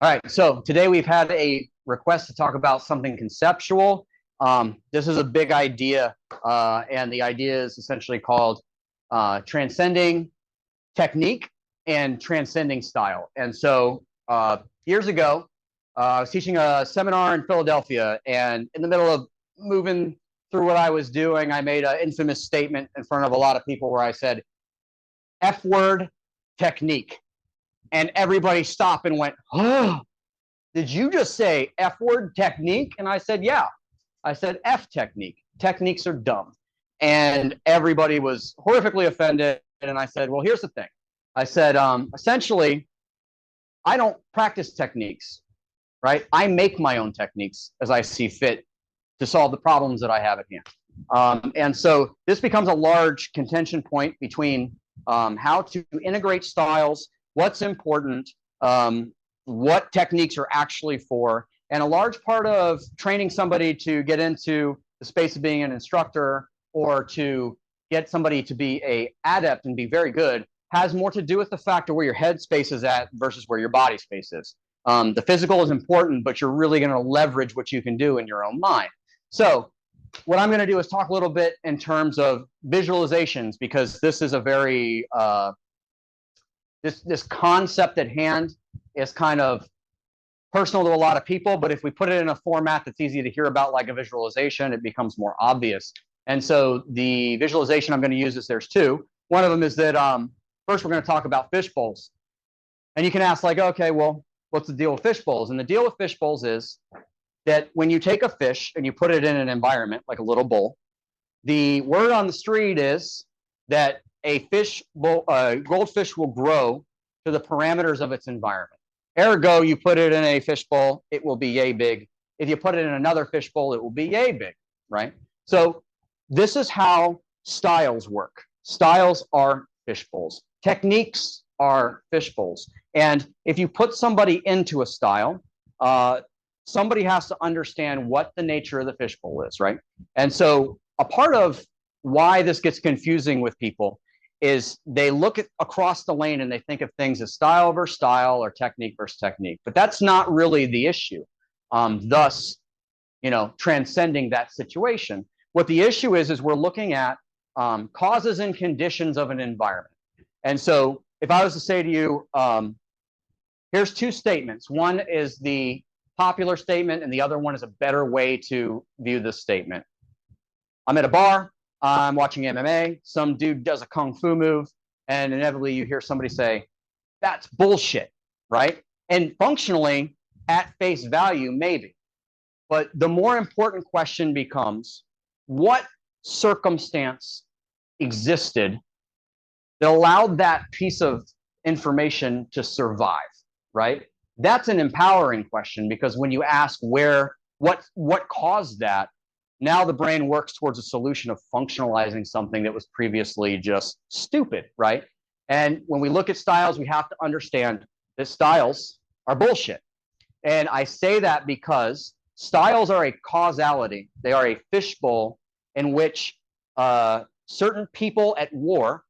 All right, so today we've had a request to talk about something conceptual. This is a big idea, and the idea is essentially called transcending technique and transcending style. And so years ago, I was teaching a seminar in Philadelphia, and in the middle of moving through what I was doing, I made an infamous statement in front of a lot of people where I said, F word technique. And everybody stopped and went, oh, did you just say F word technique? And I said, yeah. I said F technique. Techniques are dumb. And everybody was horrifically offended. And I said, well, here's the thing. I said, essentially, I don't practice techniques, right? I make my own techniques as I see fit to solve the problems that I have at hand. And so this becomes a large contention point between how to integrate styles, what's important, what techniques are actually for, and a large part of training somebody to get into the space of being an instructor or to get somebody to be an adept and be very good has more to do with the fact of where your head space is at versus where your body space is. The physical is important, but you're really going to leverage what you can do in your own mind. So what I'm going to do is talk a little bit in terms of visualizations, because this is a very this concept at hand is kind of personal to a lot of people, but if we put it in a format that's easy to hear about, like a visualization, it becomes more obvious. And so the visualization I'm going to use is, there's two. One of them is that first we're going to talk about fishbowls. And you can ask, like, okay, well, what's the deal with fishbowls? And the deal with fishbowls is that when you take a fish and you put it in an environment, like a little bowl, the word on the street is that a goldfish will grow to the parameters of its environment. Ergo, you put it in a fishbowl, it will be yay big. If you put it in another fishbowl, it will be yay big, right? So this is how styles work. Styles are fishbowls. Techniques are fishbowls. And if you put somebody into a style, somebody has to understand what the nature of the fishbowl is, right? And so a part of why this gets confusing with people is they look at across the lane and they think of things as style versus style or technique versus technique, but that's not really the issue. Thus, transcending that situation. What the issue is we're looking at causes and conditions of an environment. And so if I was to say to you, here's two statements. One is the popular statement and the other one is a better way to view this statement. I'm at a bar, I'm watching MMA, some dude does a kung fu move, and inevitably you hear somebody say, that's bullshit, right? And functionally, at face value, maybe. But the more important question becomes, what circumstance existed that allowed that piece of information to survive, right? That's an empowering question, because when you ask what caused that, now the brain works towards a solution of functionalizing something that was previously just stupid, right? And when we look at styles, we have to understand that styles are bullshit. And I say that because styles are a causality. They are a fishbowl in which certain people at war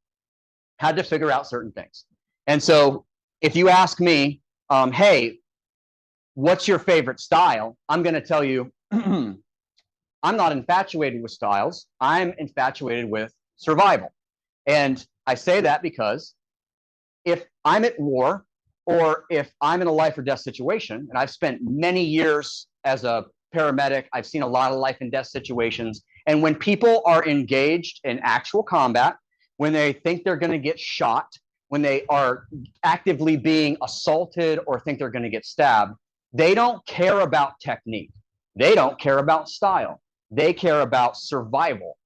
had to figure out certain things. And so if you ask me, hey, what's your favorite style? I'm going to tell you, I'm not infatuated with styles. I'm infatuated with survival. And I say that because if I'm at war or if I'm in a life or death situation, and I've spent many years as a paramedic, I've seen a lot of life and death situations. And when people are engaged in actual combat, when they think they're going to get shot, when they are actively being assaulted or think they're going to get stabbed, they don't care about technique. They don't care about style. They care about survival.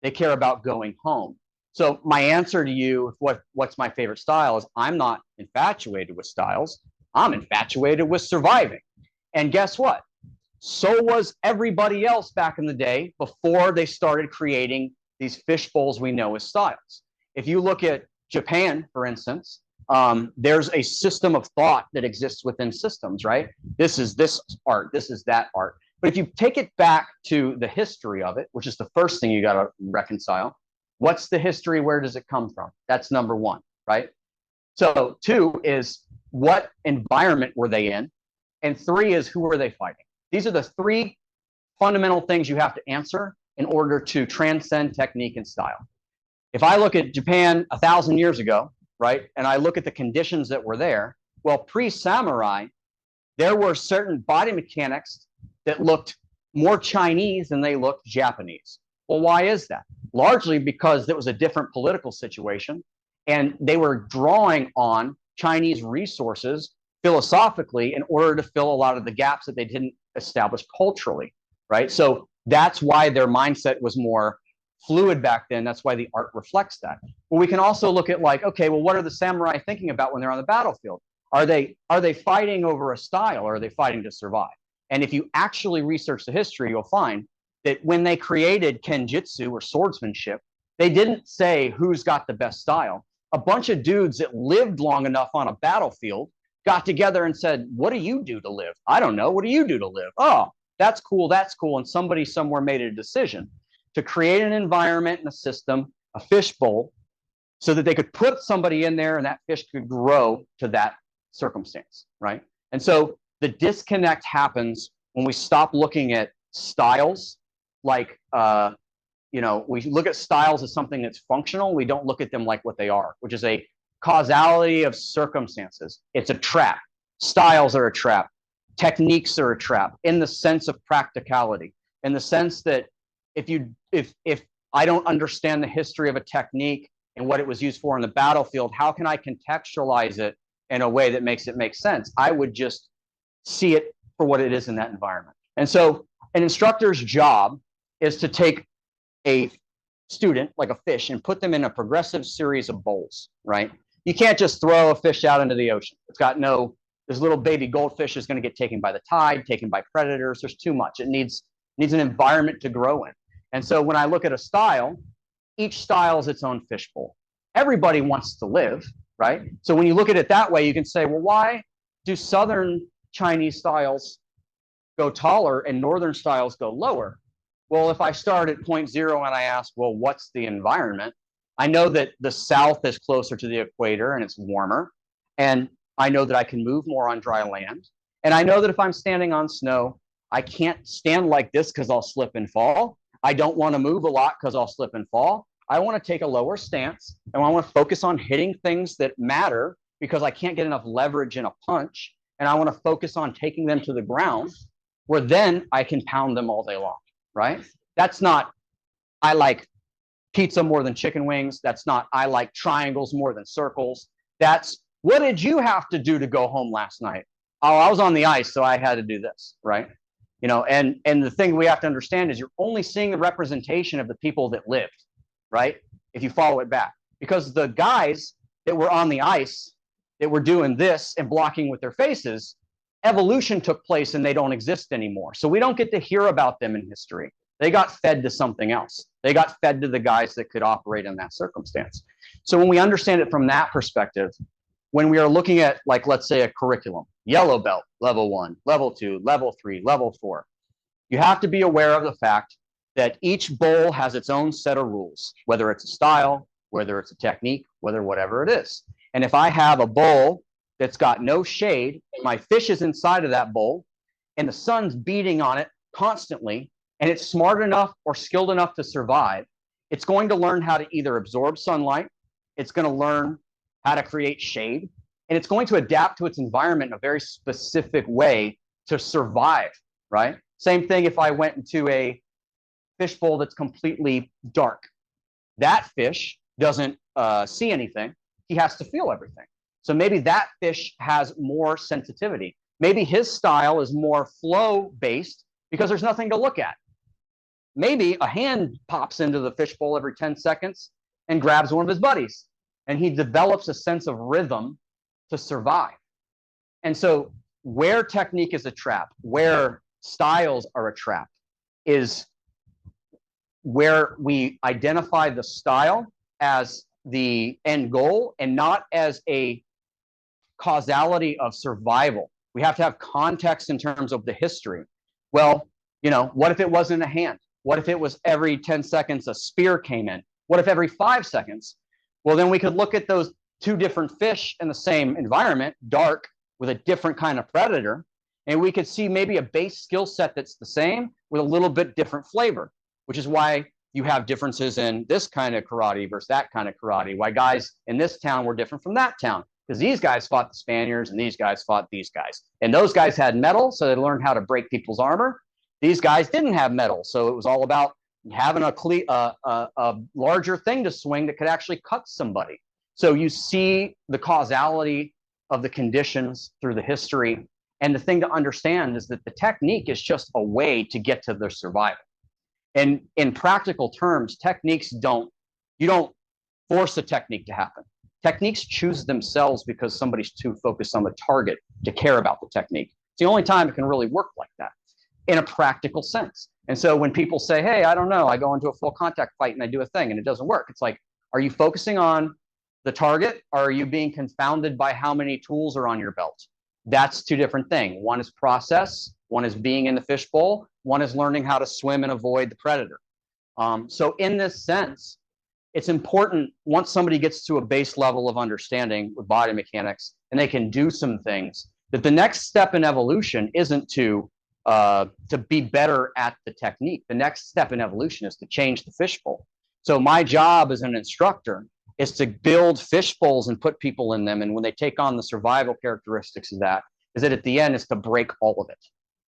They care about going home. So my answer to you, what's my favorite style, is I'm not infatuated with styles. I'm infatuated with surviving. And guess what? So was everybody else back in the day before they started creating these fishbowls we know as styles. If you look at Japan, for instance, there's a system of thought that exists within systems, right? This is this art, this is that art. But if you take it back to the history of it, which is the first thing you got to reconcile, what's the history? Where does it come from? That's number one, right? So two is, what environment were they in? And 3 is who are they fighting? These are the 3 fundamental things you have to answer in order to transcend technique and style. If I look at Japan 1,000 years ago, right, and I look at the conditions that were there, well, pre-samurai, there were certain body mechanics that looked more Chinese than they looked Japanese. Well, why is that? Largely because it was a different political situation, and they were drawing on Chinese resources philosophically in order to fill a lot of the gaps that they didn't establish culturally, right? So that's why their mindset was more fluid back then. That's why the art reflects that. But we can also look at like, okay, well, what are the samurai thinking about when they're on the battlefield? Are they fighting over a style, or are they fighting to survive? And if you actually research the history, you'll find that when they created kenjutsu or swordsmanship, they didn't say who's got the best style. A bunch of dudes that lived long enough on a battlefield got together and said, what do you do to live? I don't know. What do you do to live? Oh, that's cool. That's cool. And somebody somewhere made a decision to create an environment and a system, a fishbowl, so that they could put somebody in there and that fish could grow to that circumstance, right? And so the disconnect happens when we stop looking at styles like, we look at styles as something that's functional. We don't look at them like what they are, which is a causality of circumstances. It's a trap. Styles are a trap. Techniques are a trap in the sense of practicality, in the sense that if I don't understand the history of a technique and what it was used for in the battlefield, how can I contextualize it in a way that makes it make sense? I would just see it for what it is in that environment. And so an instructor's job is to take a student like a fish and put them in a progressive series of bowls, right? You can't just throw a fish out into the ocean. It's got this little baby goldfish is going to get taken by the tide, taken by predators. There's too much. It needs an environment to grow in. And so when I look at a style, each style is its own fishbowl. Everybody wants to live, right? So when you look at it that way, you can say, well, why do Southern Chinese styles go taller and Northern styles go lower? Well, if I start at point 0 and I ask, well, what's the environment? I know that the South is closer to the equator and it's warmer. And I know that I can move more on dry land. And I know that if I'm standing on snow, I can't stand like this because I'll slip and fall. I don't want to move a lot because I'll slip and fall. I want to take a lower stance, and I want to focus on hitting things that matter because I can't get enough leverage in a punch. And I want to focus on taking them to the ground where then I can pound them all day long, right? That's not, I like pizza more than chicken wings. That's not, I like triangles more than circles. That's, what did you have to do to go home last night? Oh, I was on the ice, so I had to do this, right? And the thing we have to understand is you're only seeing the representation of the people that lived, right? If you follow it back. Because the guys that were on the ice, that were doing this and blocking with their faces, evolution took place and they don't exist anymore. So we don't get to hear about them in history. They got fed to something else. They got fed to the guys that could operate in that circumstance. So when we understand it from that perspective, when we are looking at, like, let's say a curriculum, yellow belt, level 1, level 2, level 3, level 4, you have to be aware of the fact that each bowl has its own set of rules, whether it's a style, whether it's a technique, whatever it is. And if I have a bowl that's got no shade, and my fish is inside of that bowl, and the sun's beating on it constantly, and it's smart enough or skilled enough to survive, it's going to learn how to either absorb sunlight, it's going to learn how to create shade, and it's going to adapt to its environment in a very specific way to survive, right? Same thing if I went into a fishbowl that's completely dark. That fish doesn't see anything. He has to feel everything. So maybe that fish has more sensitivity. Maybe his style is more flow-based because there's nothing to look at. Maybe a hand pops into the fishbowl every 10 seconds and grabs one of his buddies. And he develops a sense of rhythm to survive. And so where technique is a trap, where styles are a trap, is where we identify the style as the end goal and not as a causality of survival. We have to have context in terms of the history. Well, what if it wasn't a hand? What if it was every 10 seconds a spear came in? What if every 5 seconds? Well, then we could look at those 2 different fish in the same environment, dark, with a different kind of predator, And we could see maybe a base skill set that's the same with a little bit different flavor, which is why you have differences in this kind of karate versus that kind of karate. Why guys in this town were different from that town, because these guys fought the Spaniards and these guys fought these guys. And those guys had metal, so they learned how to break people's armor. These guys didn't have metal, so it was all about having a larger thing to swing that could actually cut somebody. So you see the causality of the conditions through the history. And the thing to understand is that the technique is just a way to get to their survival. And in practical terms, techniques you don't force a technique to happen. Techniques choose themselves because somebody's too focused on the target to care about the technique. It's the only time it can really work like that in a practical sense. And so when people say, hey, I don't know, I go into a full contact fight and I do a thing and it doesn't work. It's like, are you focusing on the target, or are you being confounded by how many tools are on your belt? That's two different things. One is process, one is being in the fishbowl, one is learning how to swim and avoid the predator. So in this sense, it's important once somebody gets to a base level of understanding with body mechanics and they can do some things, that the next step in evolution isn't to be better at the technique. The next step in evolution is to change the fishbowl. So my job as an instructor is to build fishbowls and put people in them. And when they take on the survival characteristics of that, is that at the end is to break all of it.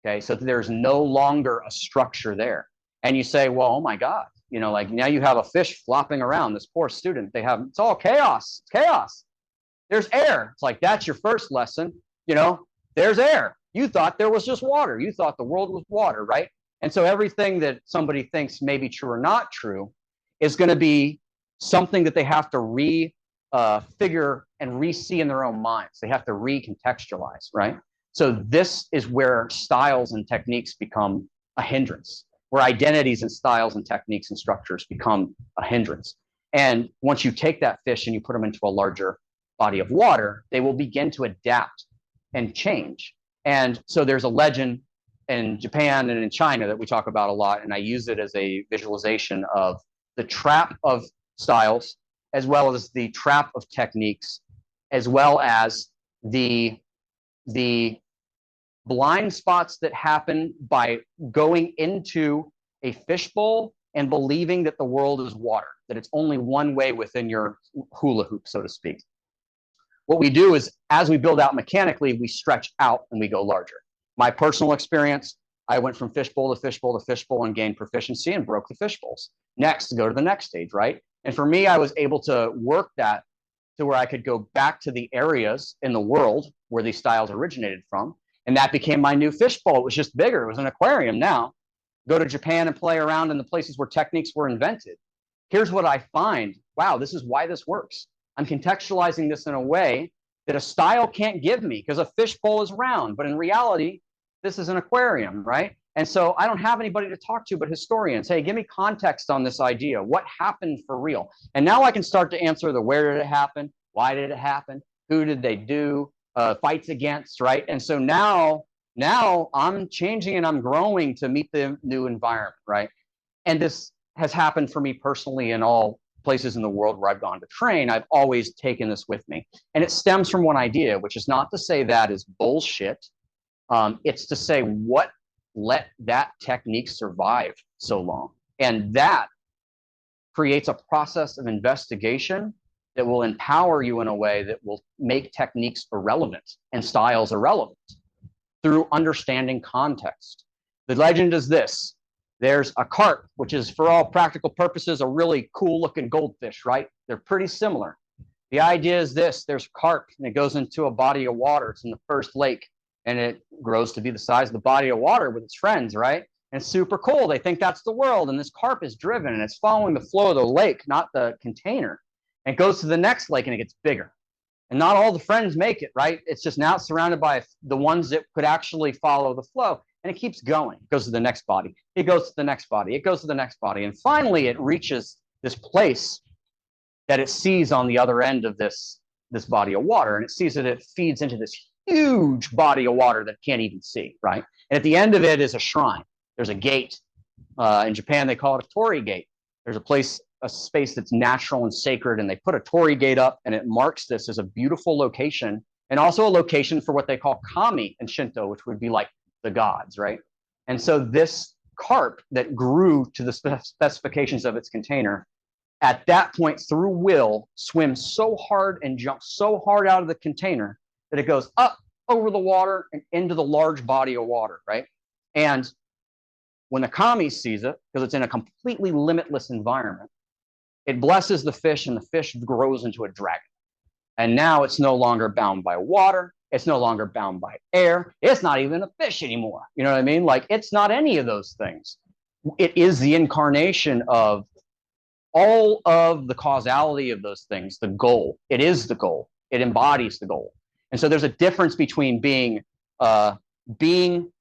Okay, so there's no longer a structure there. And you say, well, oh my God, you know, like now you have a fish flopping around. This poor student, it's all chaos. It's chaos. There's air. It's like, that's your first lesson. You know, there's air. You thought there was just water. You thought the world was water, right? And so everything that somebody thinks may be true or not true is going to be something that they have to figure and re-see in their own minds. They have to recontextualize, right? So this is where styles and techniques become a hindrance, where identities and styles and techniques and structures become a hindrance. And once you take that fish and you put them into a larger body of water, they will begin to adapt and change. And so there's a legend in Japan and in China that we talk about a lot, and I use it as a visualization of the trap of styles, as well as the trap of techniques, as well as the blind spots that happen by going into a fishbowl and believing that the world is water, that it's only one way within your hula hoop, so to speak. What we do is, as we build out mechanically, we stretch out and we go larger. My personal experience, I went from fishbowl to fishbowl to fishbowl and gained proficiency and broke the fishbowls. Next, to go to the next stage, right? And for me, I was able to work that to where I could go back to the areas in the world where these styles originated from. And that became my new fishbowl. It was just bigger. It was an aquarium now. Go to Japan and play around in the places where techniques were invented. Here's what I find. Wow, this is why this works. I'm contextualizing this in a way that a style can't give me, because a fishbowl is round. But in reality, this is an aquarium, right? And so I don't have anybody to talk to but historians. Hey, give me context on this idea. What happened for real? And now I can start to answer the where did it happen? Why did it happen? Who did they do? Fights against, right? And so now I'm changing and I'm growing to meet the new environment, right? And this has happened for me personally in all places in the world where I've gone to train. I've always taken this with me. And it stems from one idea, which is not to say that is bullshit. It's to say what let that technique survive so long. And that creates a process of investigation that will empower you in a way that will make techniques irrelevant and styles irrelevant through understanding context. The legend is this. There's a carp, which is for all practical purposes, a really cool looking goldfish, right? They're pretty similar. The idea is this, there's carp and it goes into a body of water. It's in the first lake and it grows to be the size of the body of water with its friends, right? And it's super cool. They think that's the world. And this carp is driven and it's following the flow of the lake, not the container. And it goes to the next lake and it gets bigger. And not all the friends make it, right? It's just now surrounded by the ones that could actually follow the flow. And it keeps going. It goes to the next body. It goes to the next body. It goes to the next body. And finally, it reaches this place that it sees on the other end of this body of water. And it sees that it feeds into this huge body of water that it can't even see, right? And at the end of it is a shrine. There's a gate. In Japan, they call it a torii gate. There's a space that's natural and sacred, and they put a torii gate up, and it marks this as a beautiful location and also a location for what they call kami in Shinto, which would be like the gods, right? And so this carp that grew to the specifications of its container, at that point, through will, swims so hard and jumps so hard out of the container that it goes up over the water and into the large body of water, right? And when the kami sees it, because it's in a completely limitless environment, it blesses the fish, and the fish grows into a dragon. And now it's no longer bound by water. It's no longer bound by air. It's not even a fish anymore. You know what I mean? Like, it's not any of those things. It is the incarnation of all of the causality of those things, the goal. It is the goal. It embodies the goal. And so there's a difference between being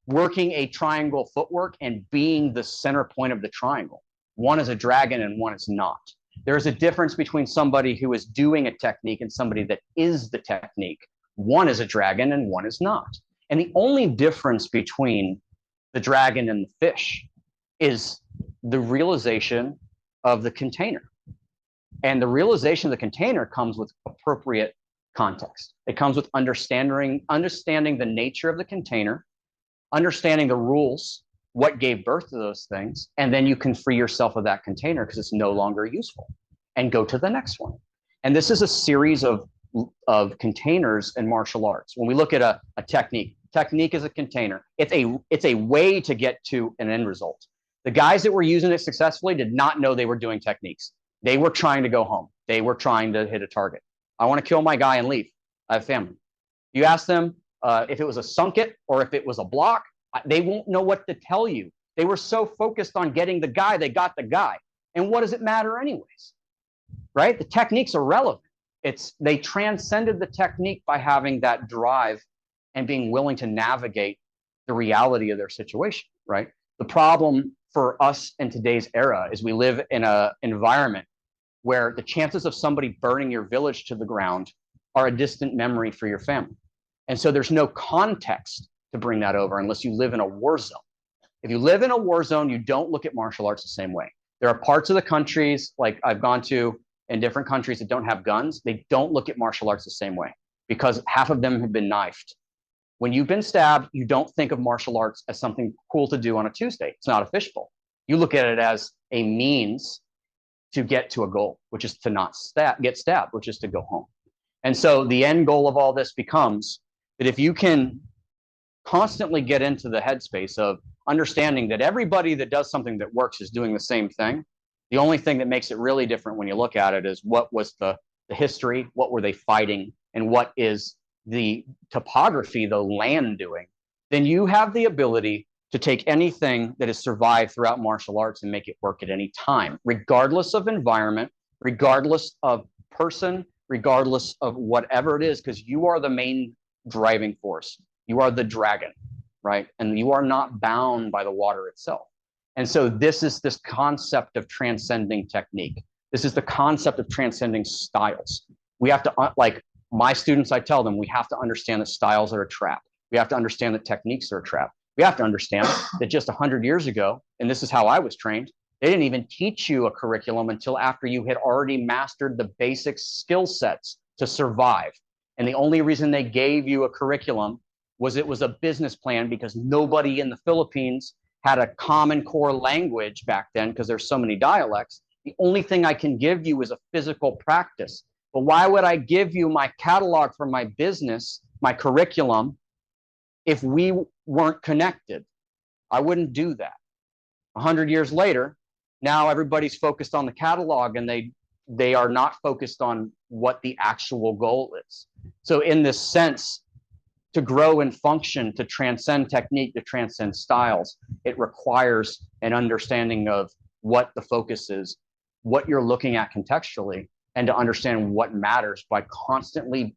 working a triangle footwork and being the center point of the triangle. One is a dragon and one is not. There's a difference between somebody who is doing a technique and somebody that is the technique. One is a dragon and one is not. And the only difference between the dragon and the fish is the realization of the container. And the realization of the container comes with appropriate context. It comes with understanding the nature of the container, understanding the rules, what gave birth to those things, and then you can free yourself of that container because it's no longer useful and go to the next one. And this is a series of containers in martial arts. When we look at a technique is a container. It's a way to get to an end result. The guys that were using it successfully did not know they were doing techniques. They were trying to go home. They were trying to hit a target. I want to kill my guy and leave. I have family. You ask them if it was a sunk it or if it was a block, they won't know what to tell you. They were so focused on getting the guy, they got the guy. And what does it matter anyways? Right? The techniques are relevant. They transcended the technique by having that drive and being willing to navigate the reality of their situation, right? The problem for us in today's era is we live in an environment where the chances of somebody burning your village to the ground are a distant memory for your family. And so there's no context to bring that over unless you live in a war zone. If you live in a war zone, you don't look at martial arts the same way. There are parts of the countries, like I've gone to in different countries that don't have guns, they don't look at martial arts the same way because half of them have been knifed. When you've been stabbed, you don't think of martial arts as something cool to do on a Tuesday. It's not a fishbowl. You look at it as a means to get to a goal, which is to not get stabbed, which is to go home. And so the end goal of all this becomes that if you can constantly get into the headspace of understanding that everybody that does something that works is doing the same thing, the only thing that makes it really different when you look at it is what was the history, what were they fighting, and what is the topography, the land doing, then you have the ability to take anything that has survived throughout martial arts and make it work at any time, regardless of environment, regardless of person, regardless of whatever it is, because you are the main driving force. You are the dragon, right? And you are not bound by the water itself. And so this is this concept of transcending technique. This is the concept of transcending styles. We have to, like my students, I tell them, we have to understand that styles are a trap. We have to understand that techniques are a trap. We have to understand that just 100 years ago, and this is how I was trained, they didn't even teach you a curriculum until after you had already mastered the basic skill sets to survive. And the only reason they gave you a curriculum was it was a business plan because nobody in the Philippines had a common core language back then because there's so many dialects. The only thing I can give you is a physical practice. But why would I give you my catalog for my business, my curriculum, if we weren't connected? I wouldn't do that. 100 years later, now everybody's focused on the catalog and they are not focused on what the actual goal is. So in this sense, to grow and function, to transcend technique, to transcend styles, it requires an understanding of what the focus is, what you're looking at contextually, and to understand what matters by constantly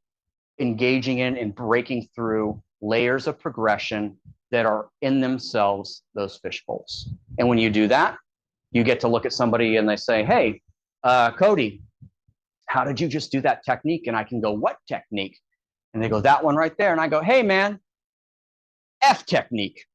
engaging in and breaking through layers of progression that are in themselves those fishbowls. And when you do that, you get to look at somebody and they say, hey, Cody, how did you just do that technique? And I can go, what technique? And they go, that one right there. And I go, hey, man, F technique.